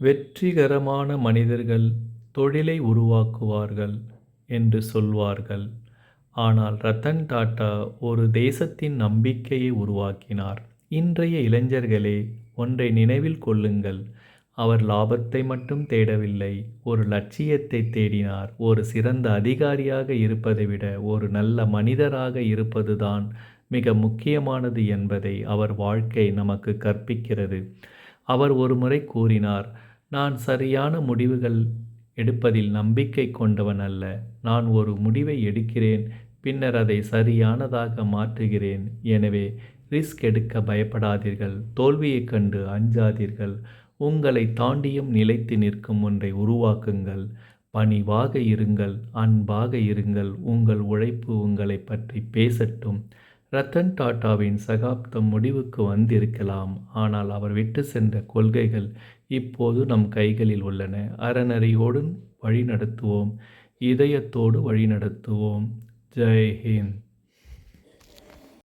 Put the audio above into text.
வெற்றிகரமான மனிதர்கள் தொழிலை உருவாக்குவார்கள் என்று சொல்வார்கள். ஆனால் ரத்தன் டாடா ஒரு தேசத்தின் நம்பிக்கையை உருவாக்கினார். இன்றைய இளைஞர்களே, ஒன்றை நினைவில் கொள்ளுங்கள். அவர் லாபத்தை மட்டும் தேடவில்லை, ஒரு லட்சியத்தை தேடினார். ஒரு சிறந்த அதிகாரியாக இருப்பதை விட ஒரு நல்ல மனிதராக இருப்பதுதான் மிக முக்கியமானது என்பதை அவர் வாழ்க்கை நமக்கு கற்பிக்கிறது. அவர் ஒருமுறை கூறினார், நான் சரியான முடிவுகள் எடுப்பதில் நம்பிக்கை கொண்டவன் அல்ல. நான் ஒரு முடிவை எடுக்கிறேன், பின்னர் அதை சரியானதாக மாற்றுகிறேன். எனவே ரிஸ்க் எடுக்க பயப்படாதீர்கள், தோல்வியைக் கண்டு அஞ்சாதீர்கள். உங்களை தாண்டியும் நிலைத்து நிற்கும் ஒன்றை உருவாக்குங்கள். பணிவாக இருங்கள், அன்பாக இருங்கள். உங்கள் உழைப்பு உங்களை பற்றி பேசட்டும். ரத்தன் டாடாவின் சகாப்தம் முடிவுக்கு வந்திருக்கலாம், ஆனால் அவர் விட்டு சென்ற கொள்கைகள் இப்போது நம் கைகளில் உள்ளன. அறநெறியோடு வழிநடத்துவோம், இதயத்தோடு வழிநடத்துவோம். ஜெய் ஹிந்த்.